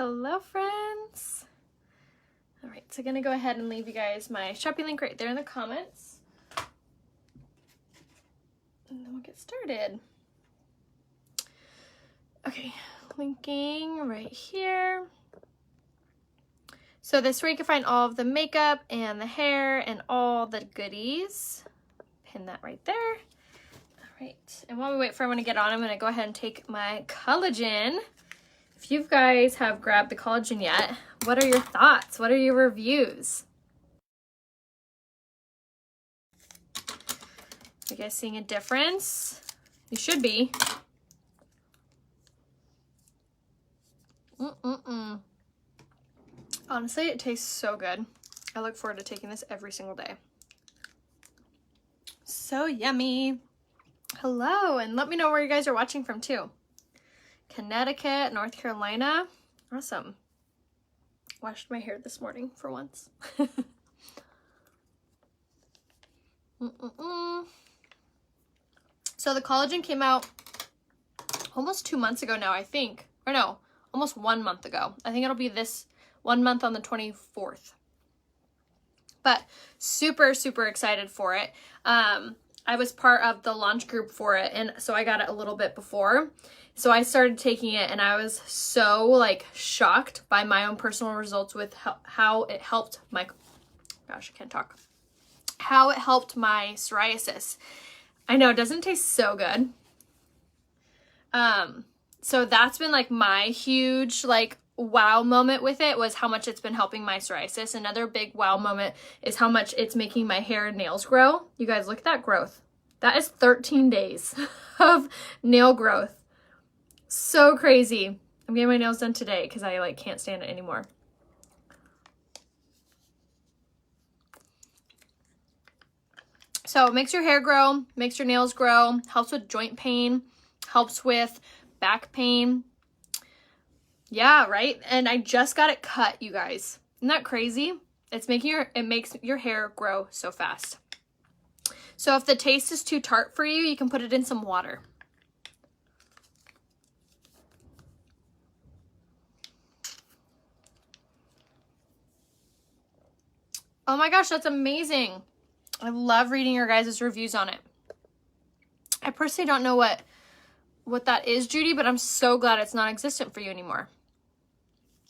Hello friends. All right, so I'm gonna go ahead and leave you guys my Shopee link right there in the comments. And then we'll get started. Okay, linking right here. So this is where you can find all of the makeup and the hair and all the goodies. Pin that right there. All right, and while we wait for everyone to get on, I'm gonna go ahead and take my collagen. If you guys have grabbed the collagen yet, what are your thoughts? What are your reviews? Are you guys seeing a difference? You should be. Honestly, it tastes so good. I look forward to taking this every single day. So yummy. Hello, and let me know where you guys are watching from too. Connecticut, North Carolina. Awesome. Washed my hair this morning for once. So the collagen came out almost 2 months ago now, I think. Or no, almost 1 month ago. I think it'll be this 1 month on the 24th. But super, super excited for it. I was part of the launch group for it, and so I got it a little bit before. So I started taking it, and I was so like shocked by my own personal results with how it helped my, gosh, I can't talk. How it helped my psoriasis. I know, it doesn't taste so good. So that's been like my huge like wow moment with it, was how much it's been helping my psoriasis. Another big wow moment is how much it's making my hair and nails grow. You guys, look at that growth. That is 13 days of nail growth. So crazy. I'm getting my nails done today because I like can't stand it anymore. So it makes your hair grow, makes your nails grow, helps with joint pain, helps with back pain. Yeah, right? And I just got it cut, you guys. Isn't that crazy? It makes your hair grow so fast. So if the taste is too tart for you, you can put it in some water. Oh my gosh, that's amazing. I love reading your guys' reviews on it. I personally don't know what that is, Judy, but I'm so glad it's non-existent for you anymore.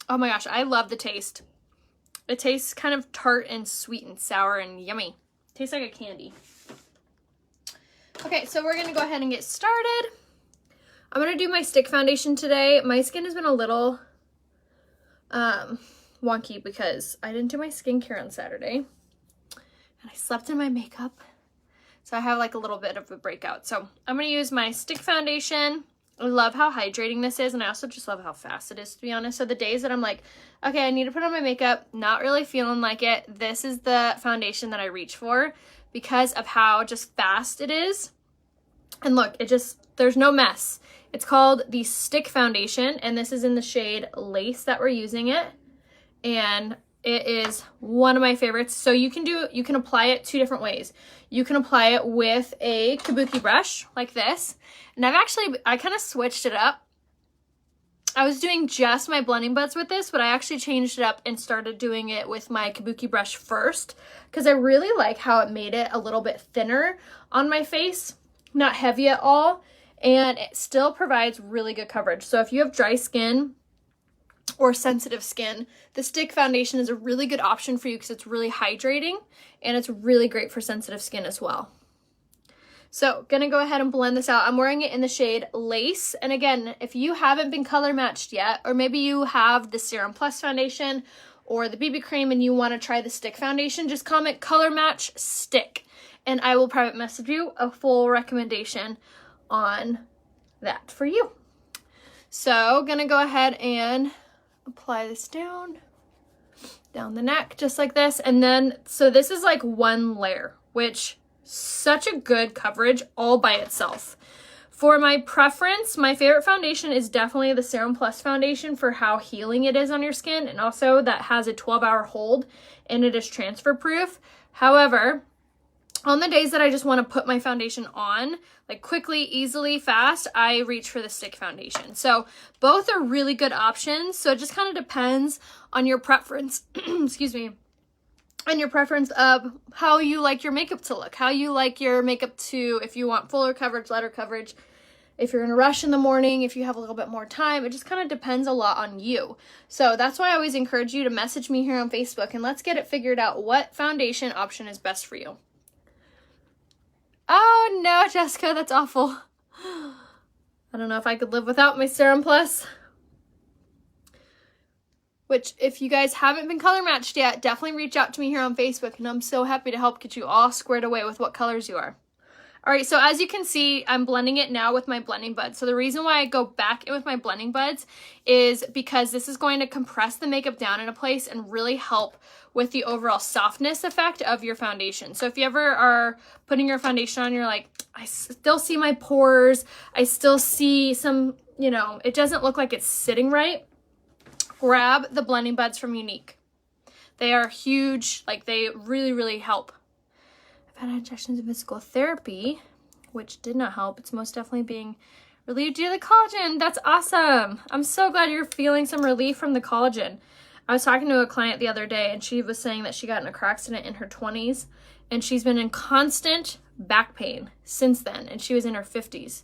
Oh my gosh, I love the taste. It tastes kind of tart and sweet and sour and yummy. Tastes like a candy. Okay, so we're gonna go ahead and get started. I'm gonna do my stick foundation today. My skin has been a little wonky because I didn't do my skincare on Saturday. And I slept in my makeup. So I have like a little bit of a breakout. So I'm gonna use my stick foundation. I love how hydrating this is, and I also just love how fast it is, to be honest. So the days that I'm like, okay, I need to put on my makeup, not really feeling like it, this is the foundation that I reach for because of how just fast it is. And look, there's no mess. It's called the Stick Foundation, and this is in the shade Lace that we're using it. And it is one of my favorites. So you can apply it 2 different ways. You can apply it with a kabuki brush like this. And I kind of switched it up. I was doing just my blending buds with this, but I actually changed it up and started doing it with my kabuki brush first because I really like how it made it a little bit thinner on my face, not heavy at all, and it still provides really good coverage. So if you have dry skin or sensitive skin, the stick foundation is a really good option for you because it's really hydrating and it's really great for sensitive skin as well. So gonna go ahead and blend this out. I'm wearing it in the shade Lace. And again, if you haven't been color matched yet, or maybe you have the Serum Plus foundation or the BB cream and you want to try the stick foundation, just comment color match stick and I will private message you a full recommendation on that for you. So gonna go ahead and apply this down the neck just like this. And then, so this is like one layer, which such a good coverage all by itself. For my preference, my favorite foundation is definitely the Serum Plus foundation for how healing it is on your skin, and also that has a 12-hour hold and it is transfer proof. However, On the days that I just want to put my foundation on, like quickly, easily, fast, I reach for the stick foundation. So both are really good options. So it just kind of depends on your preference, excuse me, and your preference of how you like your makeup to look, how you like your makeup to, if you want fuller coverage, lighter coverage, if you're in a rush in the morning, if you have a little bit more time. It just kind of depends a lot on you. So that's why I always encourage you to message me here on Facebook and let's get it figured out what foundation option is best for you. Oh no, Jessica, that's awful. I don't know if I could live without my Serum Plus. Which, if you guys haven't been color matched yet, definitely reach out to me here on Facebook, and I'm so happy to help get you all squared away with what colors you are. All right, so as you can see, I'm blending it now with my blending buds. So the reason why I go back in with my blending buds is because this is going to compress the makeup down in a place and really help with the overall softness effect of your foundation. So if you ever are putting your foundation on, you're like, I still see my pores, I still see some, you know, it doesn't look like it's sitting right, grab the blending buds from Unique. They are huge, like they really, really help. I've had injections of physical therapy, which did not help. It's most definitely being relieved due to the collagen. That's awesome. I'm so glad you're feeling some relief from the collagen. I was talking to a client the other day and she was saying that she got in a car accident in her 20s and she's been in constant back pain since then, and she was in her 50s.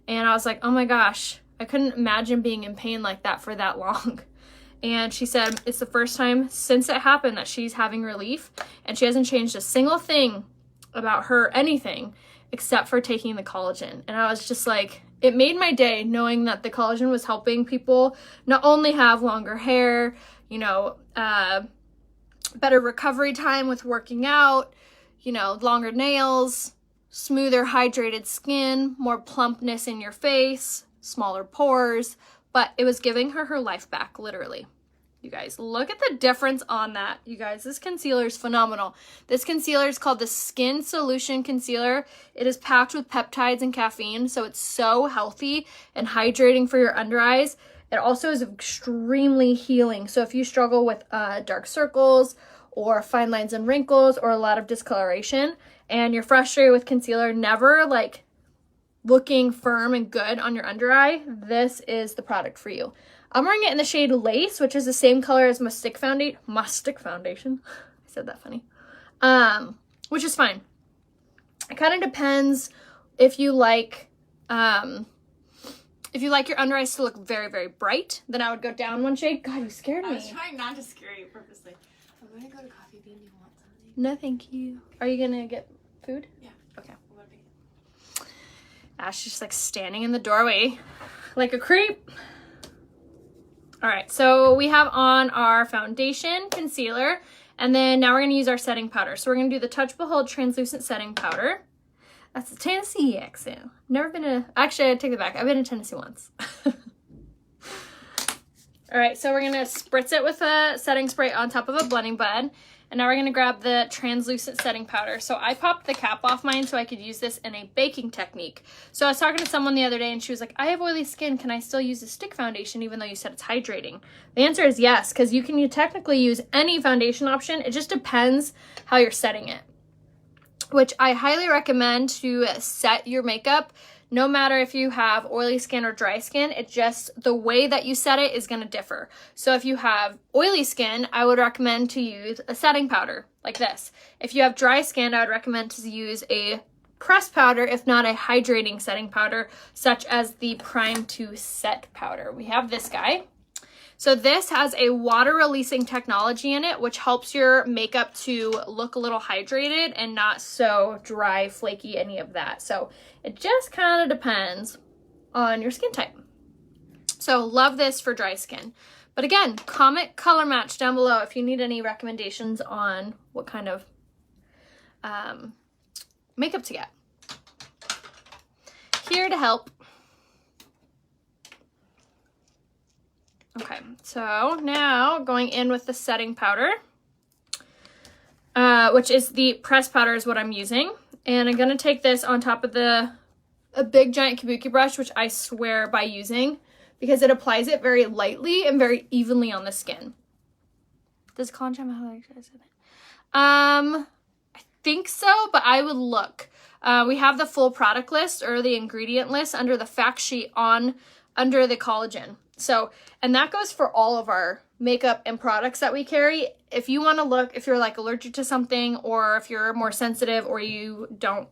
And I was like, oh my gosh, I couldn't imagine being in pain like that for that long. And she said it's the first time since it happened that she's having relief, and she hasn't changed a single thing about her anything except for taking the collagen. And I was just like, it made my day knowing that the collagen was helping people not only have longer hair, you know, better recovery time with working out, you know, longer nails, smoother hydrated skin, more plumpness in your face, smaller pores, but it was giving her her life back, literally. You guys, look at the difference on that. You guys, this concealer is phenomenal. This concealer is called the Skin Solution Concealer. It is packed with peptides and caffeine, so it's so healthy and hydrating for your under eyes. It also is extremely healing. So if you struggle with dark circles or fine lines and wrinkles or a lot of discoloration and you're frustrated with concealer, never like looking firm and good on your under eye, this is the product for you. I'm wearing it in the shade Lace, which is the same color as my stick foundation. I said that funny. Which is fine. It kind of depends if you like your under eyes to look very, very bright, then I would go down one shade. God, you scared me. I was trying not to scare you purposely. I'm gonna go to Coffee Bean. Do you want something? No, thank you. Are you gonna get food? Yeah. Okay. Ash just like standing in the doorway like a creep. All right, so we have on our foundation, concealer, and then now we're gonna use our setting powder. So we're gonna do the Touch Behold Translucent Setting Powder. That's a Tennessee accent. Never been to, actually I take it back. I've been to Tennessee once. All right, so we're gonna spritz it with a setting spray on top of a blending bud. And now we're gonna grab the translucent setting powder. So I popped the cap off mine so I could use this in a baking technique. So I was talking to someone the other day and she was like, I have oily skin, can I still use a stick foundation even though you said it's hydrating? The answer is yes, because you can technically use any foundation option. It just depends how you're setting it, which I highly recommend to set your makeup. No matter if you have oily skin or dry skin, it just, the way that you set it is going to differ. So if you have oily skin, I would recommend to use a setting powder like this. If you have dry skin, I would recommend to use a pressed powder, if not a hydrating setting powder, such as the Prime to Set powder. We have this guy. So this has a water releasing technology in it, which helps your makeup to look a little hydrated and not so dry, flaky, any of that. So it just kind of depends on your skin type. So love this for dry skin. But again, comment color match down below if you need any recommendations on what kind of makeup to get. Here to help. Okay, so now going in with the setting powder, which is the pressed powder is what I'm using. And I'm going to take this on top of a big giant kabuki brush, which I swear by using, because it applies it very lightly and very evenly on the skin. Does collagen have how I said it? I think so, but I would look. We have the full product list or the ingredient list under the fact sheet under the collagen. So, and that goes for all of our makeup and products that we carry. If you want to look, if you're like allergic to something, or if you're more sensitive, or you don't,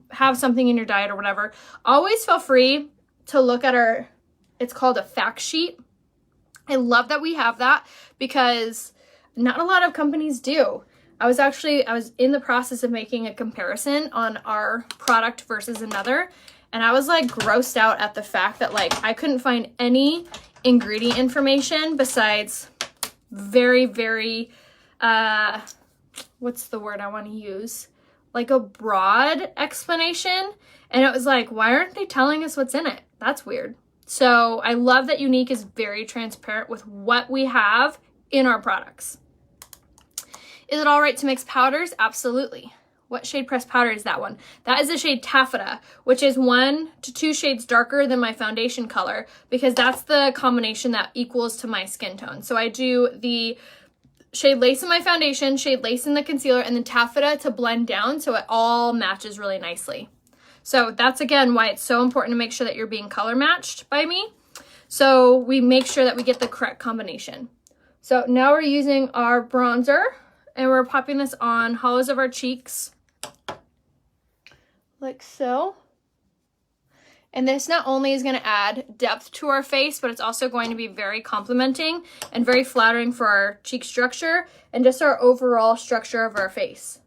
have something in your diet or whatever, always feel free to look at it's called a fact sheet. I love that we have that because not a lot of companies do. I was in the process of making a comparison on our product versus another, and I was like grossed out at the fact that like I couldn't find any ingredient information besides very, very, what's the word I want to use? Like a broad explanation. And it was like, why aren't they telling us what's in it? That's weird. So I love that Younique is very transparent with what we have in our products. Is it all right to mix powders? Absolutely. What shade pressed powder is that one? That is the shade Taffeta, which is 1 to 2 shades darker than my foundation color, because that's the combination that equals to my skin tone. So I do the shade Lace in my foundation, shade Lace in the concealer, and then Taffeta to blend down so it all matches really nicely. So that's, again, why it's so important to make sure that you're being color matched by me. So we make sure that we get the correct combination. So now we're using our bronzer, and we're popping this on hollows of our cheeks, like so. And this not only is going to add depth to our face, but it's also going to be very complimenting and very flattering for our cheek structure and just our overall structure of our face.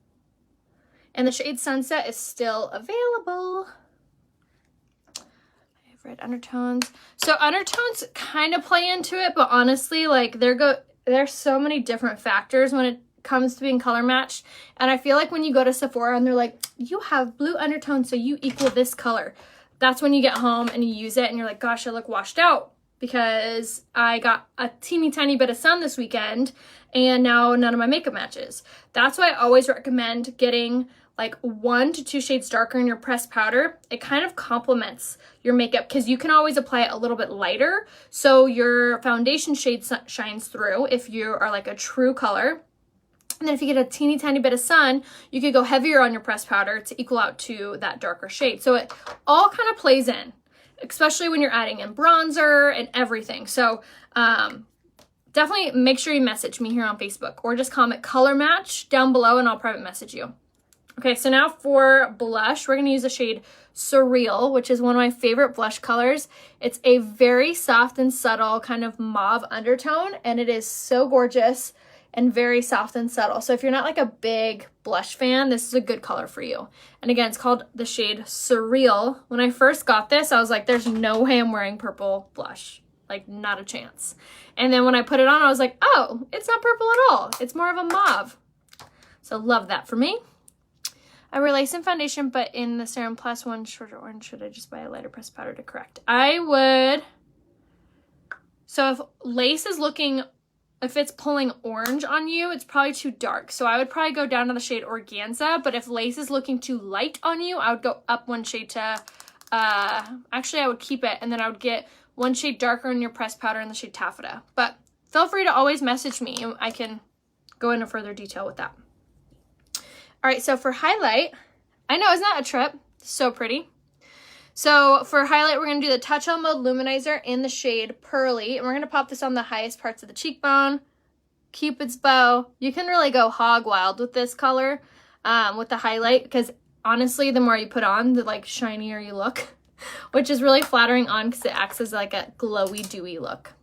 And the shade Sunset is still available. I have red undertones. So undertones kind of play into it, but honestly, like there's so many different factors when it comes to being color matched. And I feel like when you go to Sephora and they're like, you have blue undertones, so you equal this color. That's when you get home and you use it and you're like, gosh, I look washed out because I got a teeny tiny bit of sun this weekend and now none of my makeup matches. That's why I always recommend getting like 1 to 2 shades darker in your pressed powder. It kind of complements your makeup because you can always apply it a little bit lighter so your foundation shade shines through if you are like a true color. And then if you get a teeny tiny bit of sun, you could go heavier on your pressed powder to equal out to that darker shade. So it all kind of plays in, especially when you're adding in bronzer and everything. So definitely make sure you message me here on Facebook or just comment color match down below and I'll private message you. Okay, so now for blush, we're gonna use the shade Surreal, which is one of my favorite blush colors. It's a very soft and subtle kind of mauve undertone, and it is so gorgeous and very soft and subtle. So if you're not like a big blush fan, this is a good color for you. And again, it's called the shade Surreal. When I first got this, I was like, there's no way I'm wearing purple blush. Like, not a chance. And then when I put it on, I was like, oh, it's not purple at all. It's more of a mauve. So love that for me. I wear lace and foundation, but in the Serum Plus one shorter orange, should I just buy a lighter pressed powder to correct? I would. So if lace is looking, if it's pulling orange on you, it's probably too dark. So I would probably go down to the shade Organza, but if lace is looking too light on you, I would go up 1 shade to, actually I would keep it, and then I would get 1 shade darker in your pressed powder in the shade Taffeta. But feel free to always message me, and I can go into further detail with that. All right, so for highlight, I know, isn't that a trip? So pretty. So for highlight, we're gonna do the Touch On Mode Luminizer in the shade Pearly, and we're gonna pop this on the highest parts of the cheekbone, Cupid's bow. You can really go hog wild with this color, with the highlight, because honestly, the more you put on, the like shinier you look, which is really flattering on because it acts as like a glowy, dewy look.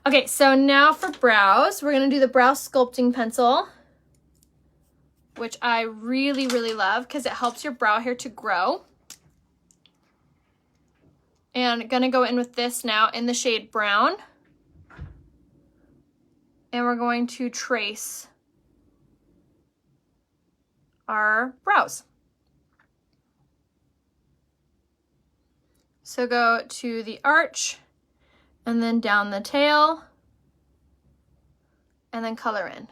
Okay, so now for brows, we're gonna do the brow sculpting pencil, which I really, really love because it helps your brow hair to grow. And gonna go in with this now in the shade Brown. And we're going to trace our brows. So go to the arch and then down the tail and then color in.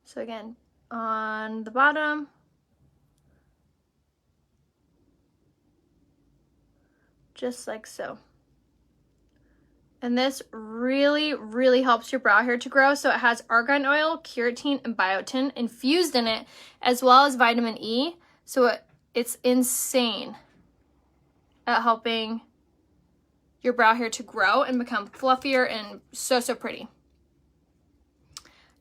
So again, on the bottom, just like so. And this really really, really helps your brow hair to grow. So it has argan oil, keratin, and biotin infused in it, as well as vitamin E. So it's insane at helping your brow hair to grow and become fluffier and so, so pretty.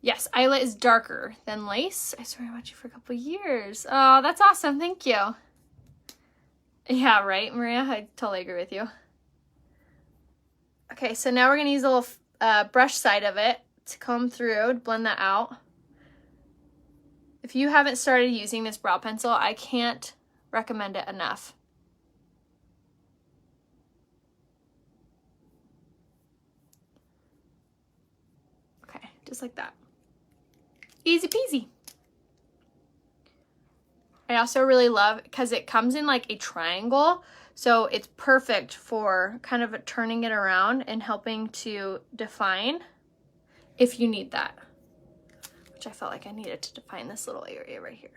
Yes, Isla is darker than Lace. I swear I watched you for a couple years. Oh, that's awesome. Thank you. Yeah, right, Maria? I totally agree with you. Okay, so now we're going to use a little brush side of it to comb through, to blend that out. If you haven't started using this brow pencil, I can't recommend it enough. Okay, just like that. Easy peasy. I also really love, because it comes in like a triangle, so it's perfect for kind of turning it around and helping to define if you need that, which I felt like I needed to define this little area right here.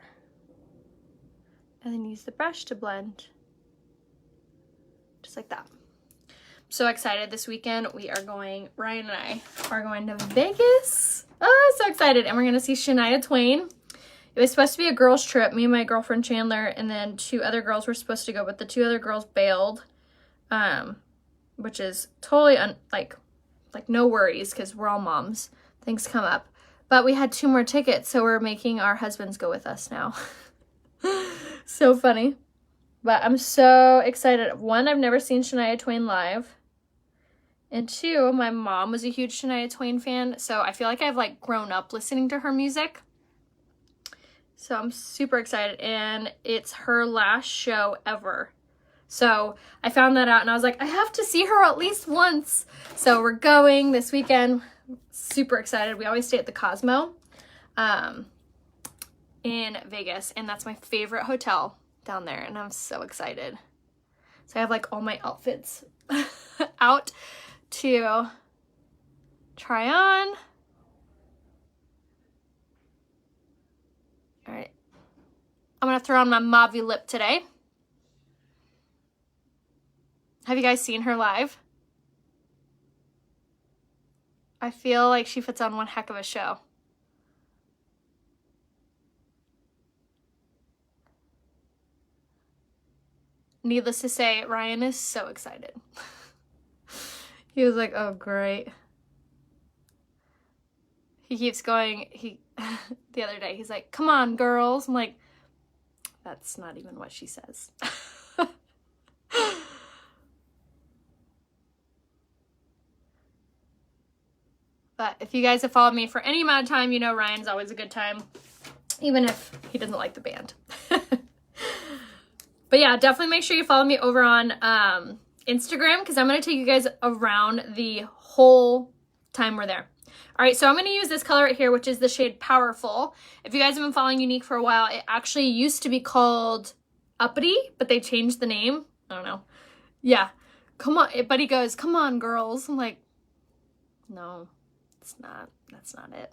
And then use the brush to blend, just like that. So excited this weekend. Ryan and I are going to Vegas. Oh, so excited. And we're going to see Shania Twain. It was supposed to be a girls' trip. Me and my girlfriend Chandler and then 2 other girls were supposed to go, but the 2 other girls bailed, which is totally like no worries because we're all moms. Things come up. But we had 2 more tickets, so we're making our husbands go with us now. So funny. But I'm so excited. 1, I've never seen Shania Twain live. And 2, my mom was a huge Shania Twain fan, so I feel like I've like grown up listening to her music. So I'm super excited, and it's her last show ever. So I found that out, and I was like, I have to see her at least once. So we're going this weekend. Super excited. We always stay at the Cosmo in Vegas, and that's my favorite hotel down there, and I'm so excited. So I have like all my outfits out to try on. All right, I'm gonna throw on my mauve lip today. Have you guys seen her live? I feel like she puts on one heck of a show. Needless to say, Ryan is so excited. He was like, oh, great. He keeps going, the other day, he's like, come on, girls. I'm like, that's not even what she says. But if you guys have followed me for any amount of time, you know Ryan's always a good time, even if he doesn't like the band. But yeah, definitely make sure you follow me over on Instagram, because I'm going to take you guys around the whole time we're there. All right, so I'm going to use this color right here, which is the shade Powerful. If you guys have been following Unique for a while, it actually used to be called Uppity, but they changed the name. I don't know. Yeah, come on. Buddy goes, come on, girls. I'm like, no, it's not. That's not it.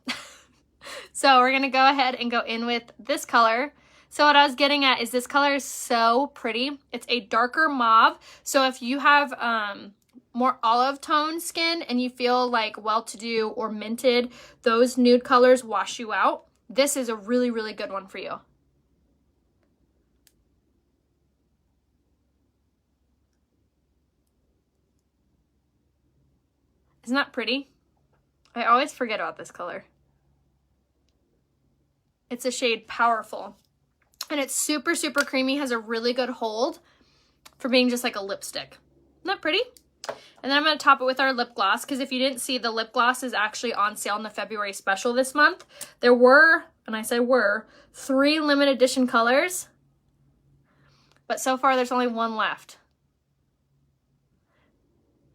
So we're going to go ahead and go in with this color. So what I was getting at is this color is so pretty. It's a darker mauve. So if you have more olive tone skin and you feel like well-to-do or minted, those nude colors wash you out. This is a really, really good one for you. Isn't that pretty? I always forget about this color. It's a shade Powerful. And it's super, super creamy, has a really good hold for being just like a lipstick. Isn't that pretty? And then I'm going to top it with our lip gloss, because if you didn't see, the lip gloss is actually on sale in the February special this month. There were, and I said were, 3 limited edition colors, but so far there's only 1 left.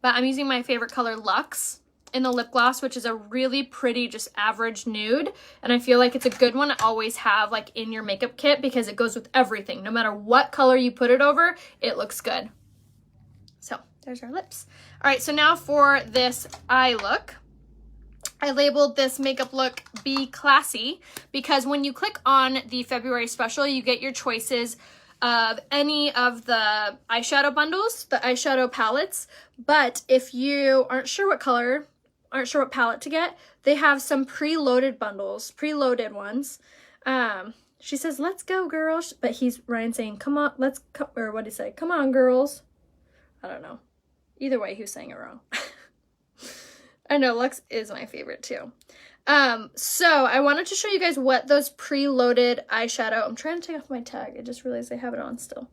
But I'm using my favorite color, Luxe, in the lip gloss, which is a really pretty, just average nude. And I feel like it's a good one to always have like in your makeup kit, because it goes with everything. No matter what color you put it over, it looks good. So there's our lips. All right, so now for this eye look. I labeled this makeup look Be Classy, because when you click on the February special, you get your choices of any of the eyeshadow bundles, the eyeshadow palettes. But if you aren't sure what color aren't sure what palette to get, they have some preloaded bundles, preloaded ones. She says, let's go, girls. But Ryan's saying, come on, or what did he say? Come on, girls. I don't know. Either way, he was saying it wrong. I know, Lux is my favorite too. So I wanted to show you guys what those preloaded eyeshadow, I'm trying to take off my tag. I just realized I have it on still.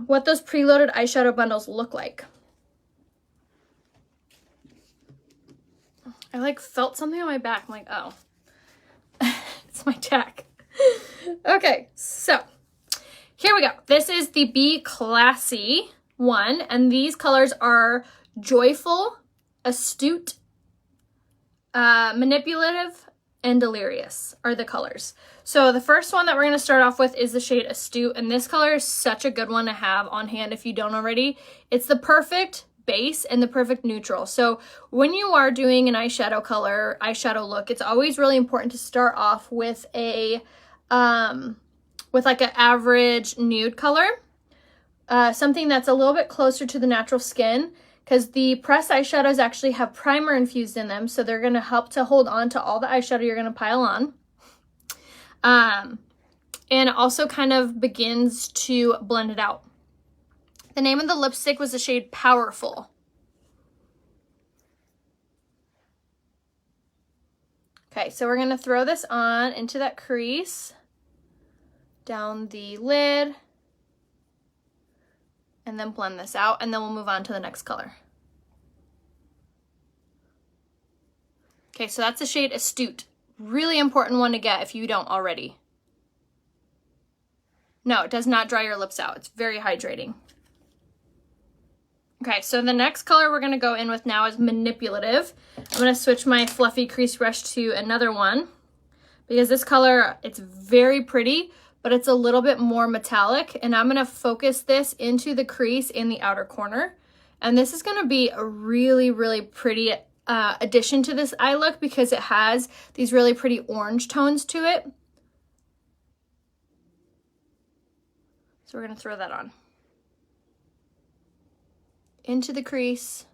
What those preloaded eyeshadow bundles look like. I like felt something on my back. I'm like, oh, it's my tag. Okay, so here we go. This is the Be Classy one, and these colors are Joyful, Astute, Manipulative, and Delirious are the colors. So the first one that we're going to start off with is the shade Astute, and this color is such a good one to have on hand if you don't already. It's the perfect base and the perfect neutral. So when you are doing an eyeshadow look, it's always really important to start off with a like an average nude color, something that's a little bit closer to the natural skin, because the pressed eyeshadows actually have primer infused in them, so they're going to help to hold on to all the eyeshadow you're going to pile on. And it also kind of begins to blend it out. The name of the lipstick was the shade Powerful. Okay, so we're going to throw this on into that crease, down the lid, and then blend this out, and then we'll move on to the next color. Okay, so that's the shade Astute. Really important one to get if you don't already. No, it does not dry your lips out. It's very hydrating. Okay, so the next color we're going to go in with now is Manipulative. I'm going to switch my fluffy crease brush to another one, because this color, it's very pretty, but it's a little bit more metallic, and I'm going to focus this into the crease in the outer corner. And this is going to be a really, really pretty addition to this eye look, because it has these really pretty orange tones to it. So we're going to throw that on. Into the crease,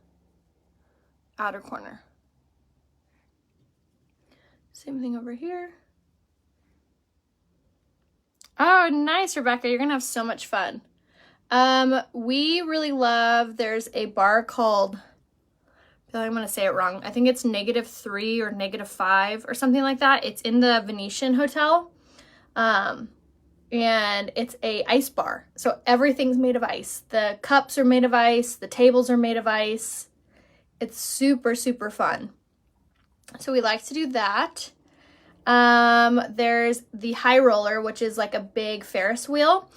outer corner. Same thing over here. Oh, nice, Rebecca. You're going to have so much fun. We really love, there's a bar called, I feel like I'm going to say it wrong. I think it's -3 or -5 or something like that. It's in the Venetian Hotel. And it's a ice bar. So everything's made of ice. The cups are made of ice. The tables are made of ice. It's super, super fun. So we like to do that. There's the high roller, which is like a big Ferris wheel.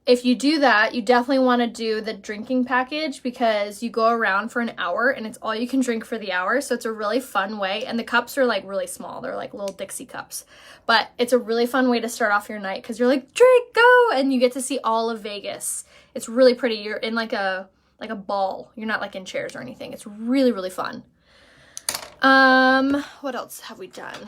If you do that, you definitely want to do the drinking package, because you go around for an hour and it's all you can drink for the hour. So it's a really fun way. And the cups are like really small. They're like little Dixie cups. But it's a really fun way to start off your night, because you're like, drink, go! And you get to see all of Vegas. It's really pretty. You're in like a ball. You're not like in chairs or anything. It's really, really fun. What else have we done?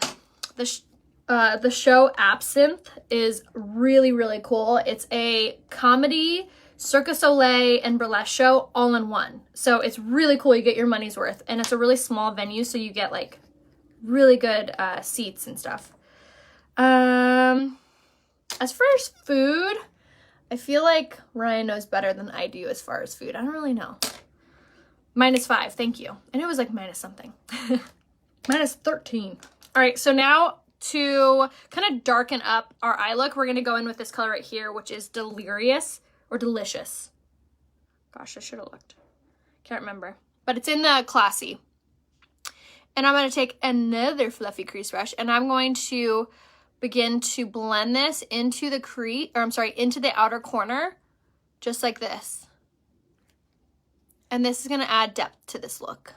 The show Absinthe is really, really cool. It's a comedy, Cirque du Soleil, and burlesque show all in one. So it's really cool. You get your money's worth. And it's a really small venue, so you get like really good seats and stuff. As far as food, I feel like Ryan knows better than I do as far as food. I don't really know. -5, thank you. And it was like minus something. -13. All right, so now to kind of darken up our eye look, we're going to go in with this color right here, which is Delirious or Delicious. Gosh, I should have looked. Can't remember. But it's in the Classy. And I'm going to take another fluffy crease brush, and I'm going to begin to blend this into the into the outer corner, just like this. And this is going to add depth to this look.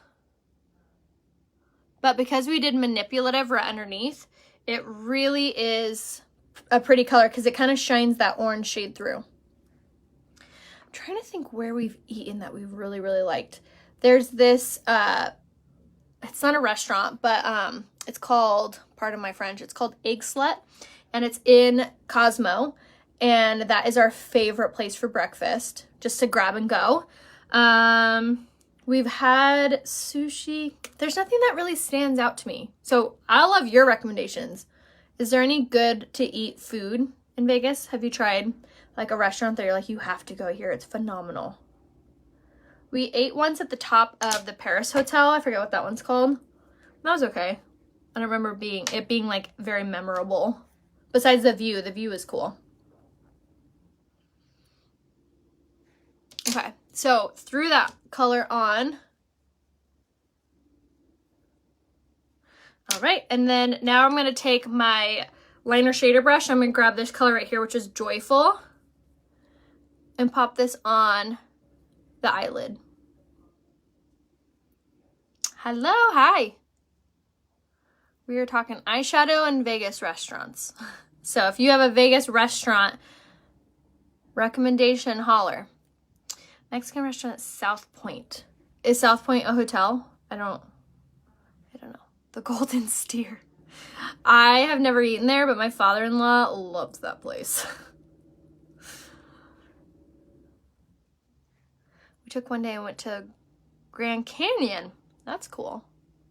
But because we did Manipulative right underneath, it really is a pretty color, because it kind of shines that orange shade through. I'm trying to think where we've eaten that we've really, really liked. There's this, it's not a restaurant, but it's called, pardon my French, it's called Egg Slut, and it's in Cosmo, and that is our favorite place for breakfast, just to grab and go. We've had sushi. There's nothing that really stands out to me. So I love your recommendations. Is there any good to eat food in Vegas? Have you tried like a restaurant that you're like, you have to go here? It's phenomenal. We ate once at the top of the Paris Hotel. I forget what that one's called. That was okay. I don't remember it being like very memorable. Besides the view is cool. Okay, so threw that color on. All right, and then now I'm gonna take my liner shader brush. I'm gonna grab this color right here, which is Joyful, and pop this on the eyelid. Hello, hi. We are talking eyeshadow and Vegas restaurants. So if you have a Vegas restaurant recommendation, holler. Mexican restaurant at South Point. Is South Point a hotel? I don't know. The Golden Steer. I have never eaten there, but my father-in-law loves that place. We took one day and went to Grand Canyon. That's cool.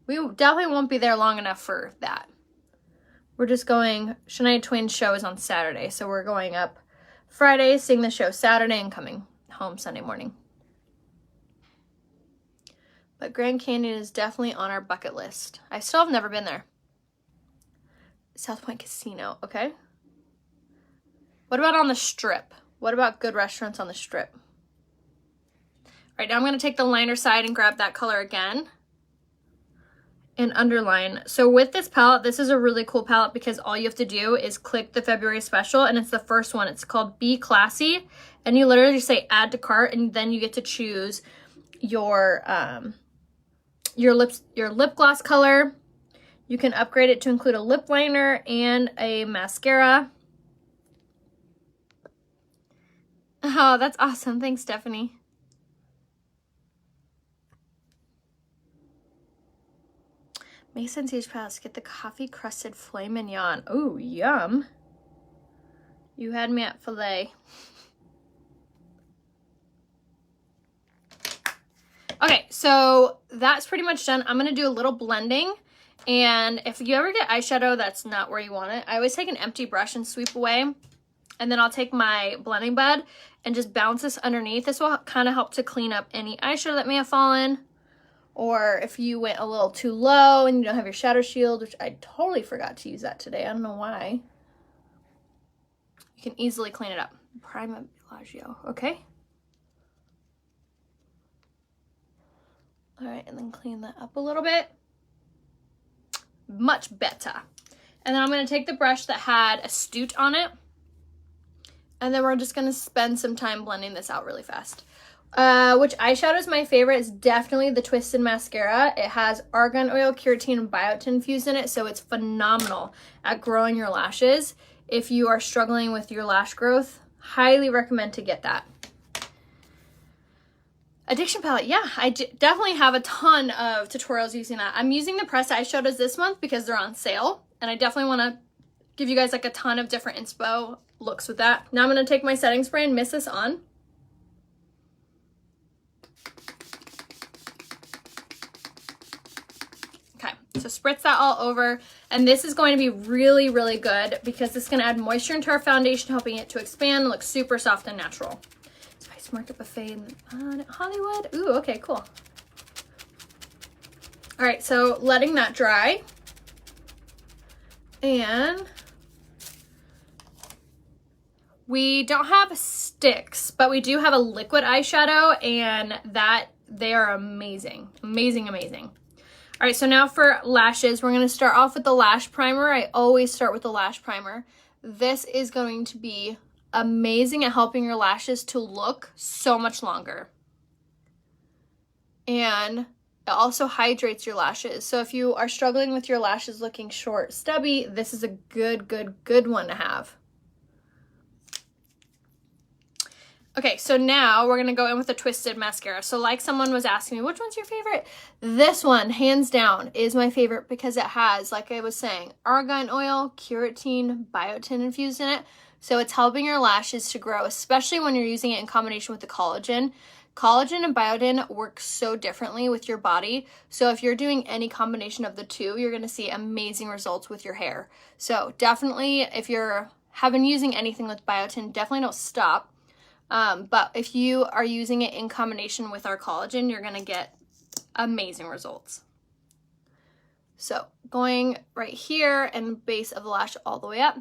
We definitely won't be there long enough for that. We're just going, Shania Twain's show is on Saturday, so we're going up Friday, seeing the show Saturday, and coming home Sunday morning. But Grand Canyon is definitely on our bucket list. I still have never been there. South Point Casino, okay. What about on the Strip? What about good restaurants on the Strip? All right, now I'm gonna take the liner side and grab that color again and underline. So with this palette, this is a really cool palette because all you have to do is click the February special, and it's the first one. It's called Be Classy, and you literally just say add to cart, and then you get to choose your lip gloss color. You can upgrade it to include a lip liner and a mascara. Oh, that's awesome. Thanks, Stephanie. Mason Sage Palace, get the coffee crusted filet mignon. Oh, yum. You had me at filet. Okay, so that's pretty much done. I'm going to do a little blending. And if you ever get eyeshadow that's not where you want it, I always take an empty brush and sweep away. And then I'll take my blending bud and just bounce this underneath. This will kind of help to clean up any eyeshadow that may have fallen. Or if you went a little too low and you don't have your shadow shield, which I totally forgot to use that today. I don't know why. You can easily clean it up. Prima Bellagio, okay? All right, and then clean that up a little bit. Much better. And then I'm going to take the brush that had Astute on it. And then we're just going to spend some time blending this out really fast. Which eyeshadow is my favorite is definitely the Twisted Mascara. It has argan oil, keratin, and biotin infused in it, so it's phenomenal at growing your lashes. If you are struggling with your lash growth, highly recommend to get that. Addiction palette, yeah, I definitely have a ton of tutorials using that. I'm using the pressed eyeshadows this month because they're on sale, and I definitely want to give you guys like a ton of different inspo looks with that. Now I'm going to take my setting spray and mist this on. Okay, so spritz that all over, and this is going to be really, really good because this is going to add moisture into our foundation, helping it to expand and look super soft and natural. Spice Market Buffet in Hollywood. Ooh, okay, cool. All right, so letting that dry. And we don't have sticks, but we do have a liquid eyeshadow, and they are amazing. Amazing, amazing. All right, so now for lashes, we're gonna start off with the lash primer. I always start with the lash primer. This is going to be amazing at helping your lashes to look so much longer. And it also hydrates your lashes. So if you are struggling with your lashes looking short, stubby, this is a good one to have. Okay, so now we're gonna go in with a Twisted Mascara. So like someone was asking me, which one's your favorite? This one, hands down, is my favorite because it has, like I was saying, argan oil, keratin, biotin infused in it. So it's helping your lashes to grow, especially when you're using it in combination with the collagen Collagen and biotin work so differently with your body. So if you're doing any combination of the two, you're going to see amazing results with your hair. So definitely, if have been using anything with biotin, definitely don't stop. But if you are using it in combination with our collagen, you're going to get amazing results. So going right here and base of the lash all the way up.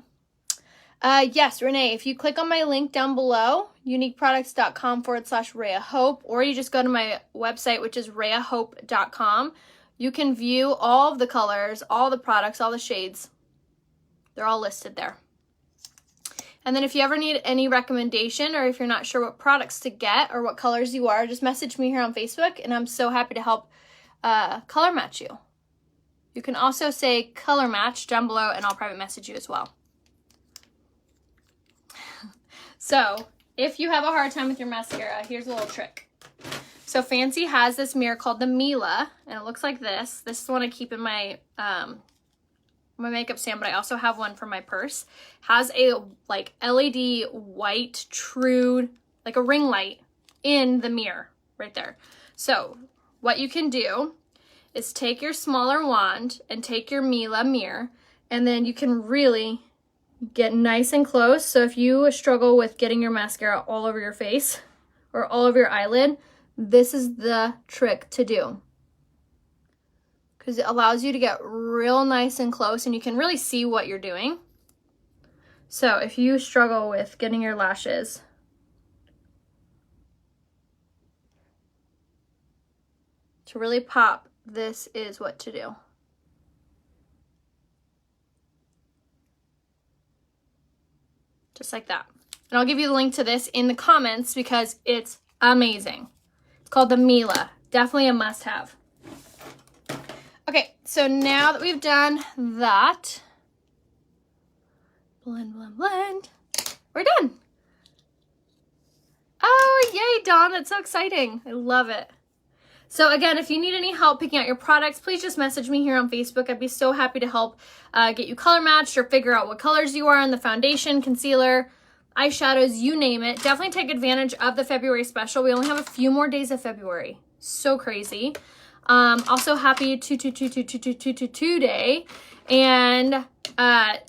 Yes, Renee, if you click on my link down below, uniqueproducts.com/Rhea Hope, or you just go to my website, which is rheahope.com, you can view all of the colors, all the products, all the shades. They're all listed there. And then if you ever need any recommendation, or if you're not sure what products to get or what colors you are, just message me here on Facebook, and I'm so happy to help color match you. You can also say color match down below, and I'll private message you as well. So if you have a hard time with your mascara, here's a little trick. So Fancy has this mirror called the Mila, and it looks like this. This is the one I keep in my my makeup stand, but I also have one for my purse. Has a like LED white true, like a ring light in the mirror right there. So what you can do is take your smaller wand and take your Mila mirror, and then you can really get nice and close. So if you struggle with getting your mascara all over your face or all over your eyelid, this is the trick to do, because it allows you to get real nice and close and you can really see what you're doing. So if you struggle with getting your lashes to really pop, this is what to do. Just like that. And I'll give you the link to this in the comments because it's amazing. It's called the Mila. Definitely a must-have. Okay, so now that we've done that, blend, blend, blend, we're done. Oh, yay, Dawn, that's so exciting. I love it. So again, if you need any help picking out your products, please just message me here on Facebook. I'd be so happy to help get you color matched or figure out what colors you are in the foundation, concealer, eyeshadows, you name it. Definitely take advantage of the February special. We only have a few more days of February. So crazy. Also happy today. And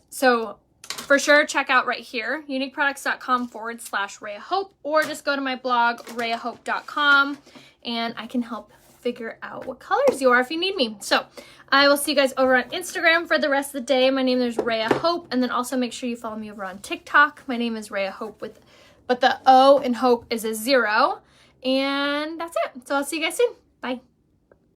so for sure, check out right here, uniqueproducts.com/Rhea Hope, or just go to my blog, rheahope.com, and I can help figure out what colors you are if you need me. So I will see you guys over on Instagram for the rest of the day. My name is Rhea Hope, and then also make sure you follow me over on TikTok. My name is Rhea Hope, but the O in Hope is a 0, and that's it. So I'll see you guys soon.